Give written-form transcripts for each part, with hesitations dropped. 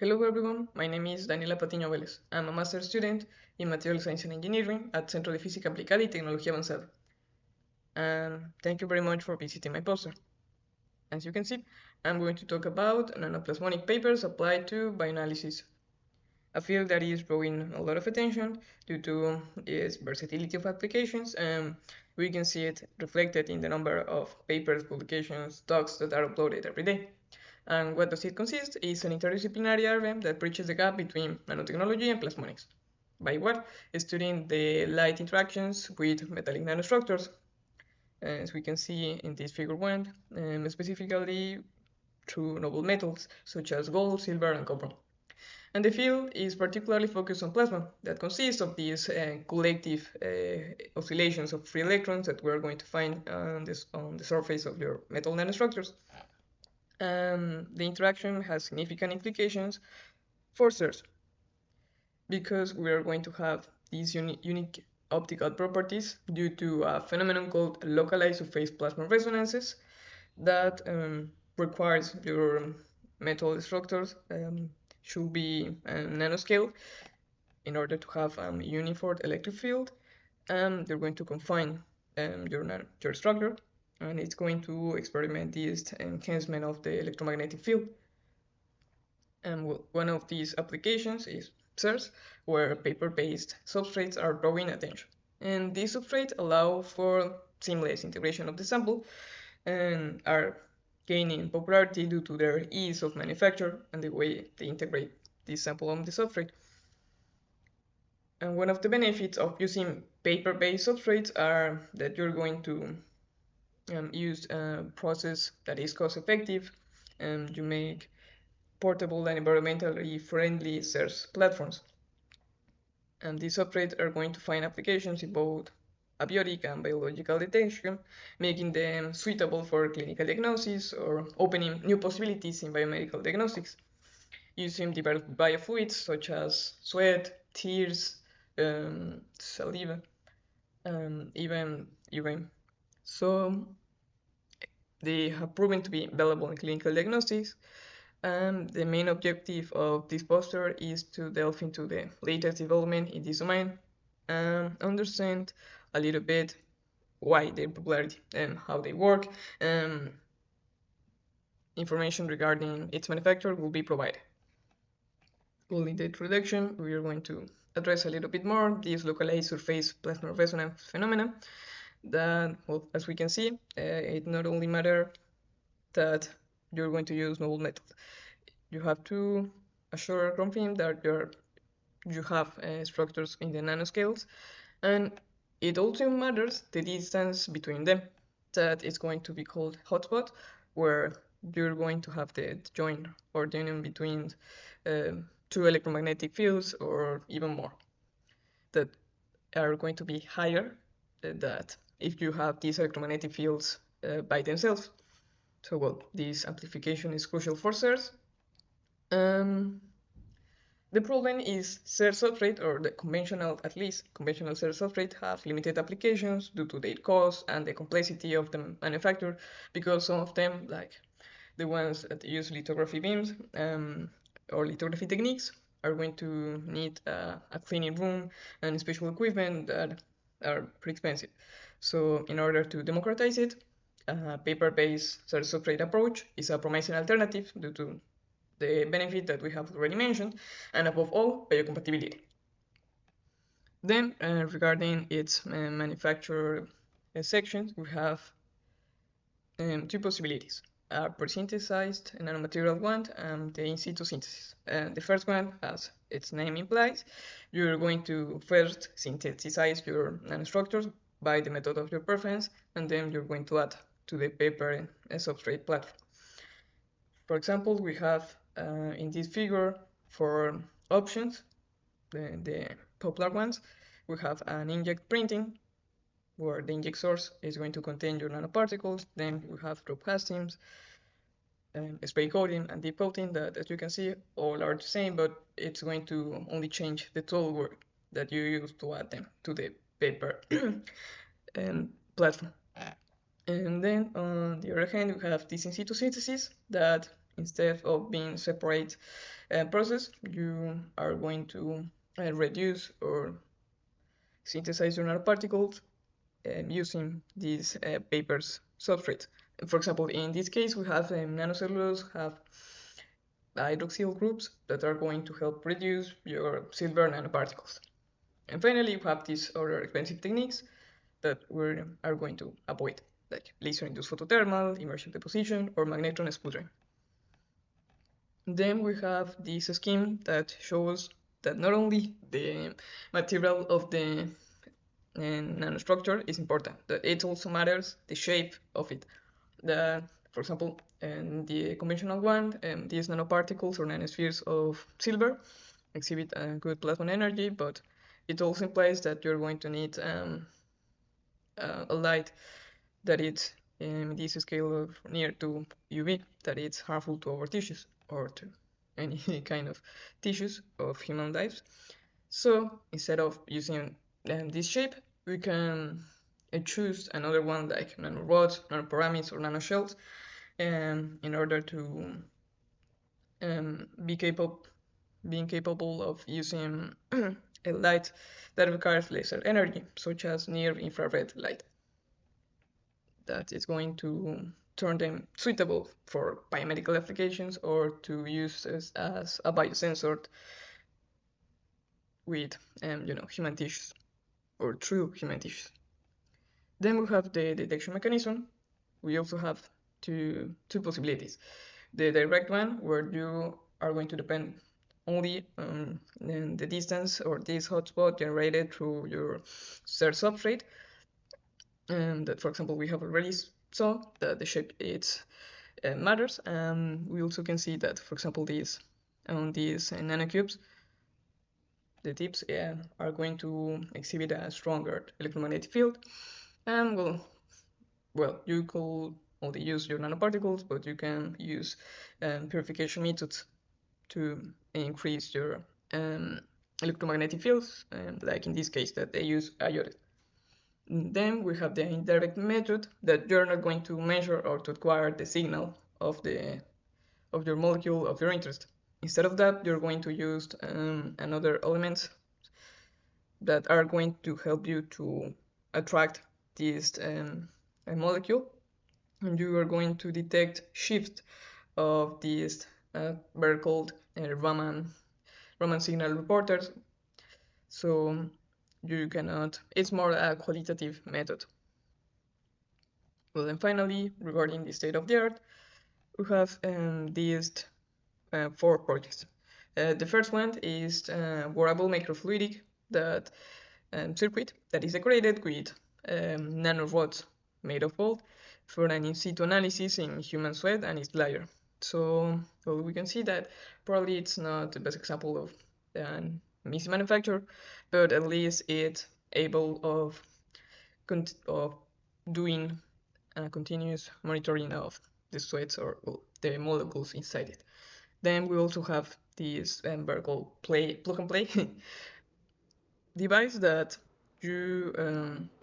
Hello everyone, my name is Daniela Patiño Vélez. I'm a master's student in Material Science and Engineering at Centro de Física Aplicada y Tecnología Avanzada. And thank you very much for visiting my poster. As you can see, I'm going to talk about nanoplasmonic papers applied to bioanalysis, a field that is drawing a lot of attention due to its versatility of applications, and we can see it reflected in the number of papers, publications, talks that are uploaded every day. And what does it consist? It's an interdisciplinary area that bridges the gap between nanotechnology and plasmonics. By what? Studying the light interactions with metallic nanostructures, as we can see in this figure 1, specifically through noble metals such as gold, silver, and copper. And the field is particularly focused on plasma, that consists of these collective oscillations of free electrons that we're going to find on the surface of your metal nanostructures. The interaction has significant implications for SERS, because we are going to have these unique optical properties due to a phenomenon called localized surface plasma resonances that requires your metal structures should be nanoscale in order to have a uniform electric field, and you're going to confine your structure, and it's going to experiment this enhancement of the electromagnetic field. And one of these applications is SERS, where paper-based substrates are drawing attention. And these substrates allow for seamless integration of the sample and are gaining popularity due to their ease of manufacture and the way they integrate this sample on the substrate. And one of the benefits of using paper-based substrates are that you're going to use a process that is cost-effective, and you make portable and environmentally friendly SERS platforms. And these substrates are going to find applications in both abiotic and biological detection, making them suitable for clinical diagnosis or opening new possibilities in biomedical diagnostics, using developed biofluids such as sweat, tears, saliva, even urine. So they have proven to be valuable in clinical diagnostics, and the main objective of this poster is to delve into the latest development in this domain and understand a little bit why their popularity and how they work. Information regarding its manufacture will be provided. Well, in the introduction, we are going to address a little bit more this localized surface plasma resonance phenomena that, well, as we can see, it not only matters that you're going to use noble metals. You have to assure confirm that you have structures in the nanoscales, and it also matters the distance between them, that is going to be called hotspot, where you're going to have the joint or the union between two electromagnetic fields or even more that are going to be higher than that if you have these electromagnetic fields by themselves. So, well, this amplification is crucial for SERS. The problem is SERS substrate, or the conventional SERS substrate, have limited applications due to their cost and the complexity of the manufacture, because some of them, like the ones that use lithography beams or lithography techniques, are going to need a cleaning room and special equipment that are pretty expensive. So in order to democratize it, a paper-based SERS substrate approach is a promising alternative due to the benefit that we have already mentioned, and above all, biocompatibility. Then, regarding its manufacture sections, we have two possibilities: a pre-synthesized nanomaterial one and the in situ synthesis. The first one, as its name implies, you're going to first synthesize your nanostructures by the method of your preference, and then you're going to add to the paper substrate platform. For example, we have in this figure 4 options, the popular ones. We have an inkjet printing, where the inkjet source is going to contain your nanoparticles. Then we have drop castings, spray coating, and deep coating, that, as you can see, all are the same, but it's going to only change the tool work that you use to add them to the paper platform. And then on the other hand, we have this in situ synthesis that instead of being separate process, you are going to reduce or synthesize your nanoparticles using these papers substrate. For example, in this case, we have nanocellulose, have hydroxyl groups that are going to help reduce your silver nanoparticles. And finally, you have these other expensive techniques that we are going to avoid, like laser-induced photothermal, immersion deposition, or magnetron sputtering. Then we have this scheme that shows that not only the material of the nanostructure is important, that it also matters the shape of it. For example, in the conventional one, these nanoparticles or nanospheres of silver exhibit a good plasma energy, but it also implies that you're going to need a light that is in this scale of near to UV, that it's harmful to our tissues or to any kind of tissues of human lives. So instead of using this shape, we can choose another one like nanorods, nanopyramids, or nanoshells in order to being capable of using a light that requires laser energy, such as near infrared light. That is going to turn them suitable for biomedical applications or to use as a biosensor with human tissues or through human tissues. Then we have the detection mechanism. We also have two possibilities. The direct one, where you are going to depend only on the distance or this hotspot generated through your search substrate. And that, for example, we have already saw that the shape matters. We also can see that, for example, these nanocubes, the tips are going to exhibit a stronger electromagnetic field. And well, you could only use your nanoparticles, but you can use purification methods to increase your electromagnetic fields, like in this case that they use iodide. Then we have the indirect method that you're not going to measure or to acquire the signal of your molecule of your interest. Instead of that, you're going to use another elements that are going to help you to attract this molecule, and you are going to detect shift of these very called Raman signal reporters. So you cannot, it's more a qualitative method. Well, and finally, regarding the state of the art, we have these 4 projects. The first one is wearable microfluidic circuit that is decorated with nanorods made of gold for an in situ analysis in human sweat and its layer. So we can see that probably it's not the best example of easy manufacture, but at least it's able of doing continuous monitoring of the sweats or the molecules inside it. Then we also have this vertical plug and play device that you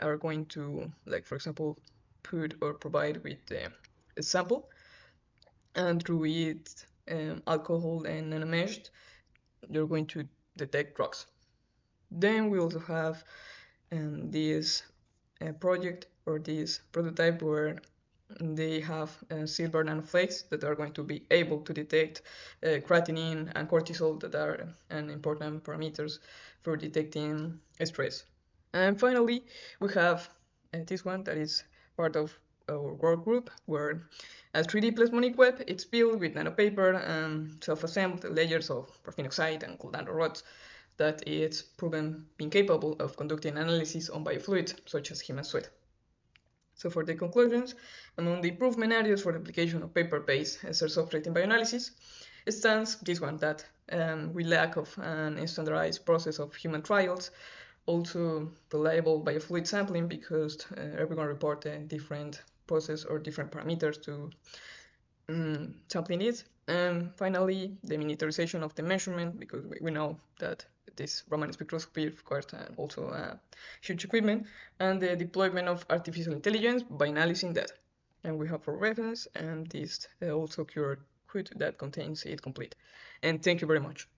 are going to, like, for example, put or provide with a sample, and through it alcohol and nanomeshed, you're going to detect drugs. Then we also have this project or this prototype where they have silver nanoflakes that are going to be able to detect creatinine and cortisol, that are important parameters for detecting stress. And finally, we have this one that is part of our work group, where a 3D plasmonic web, it's built with nanopaper and self-assembled layers of graphene oxide and gold nanorods that it's proven being capable of conducting analysis on biofluids such as human sweat. So for the conclusions, among the improvement areas for the application of paper-based search substrate in bioanalysis stands this one, that we lack of an standardized process of human trials, also reliable biofluid sampling because everyone report a different process or different parameters to sampling it. And finally, the miniaturization of the measurement, because we know that this Raman spectroscopy requires also huge equipment, and the deployment of artificial intelligence by analyzing that. And we have for reference, and this also occurred hood that contains it complete. And thank you very much.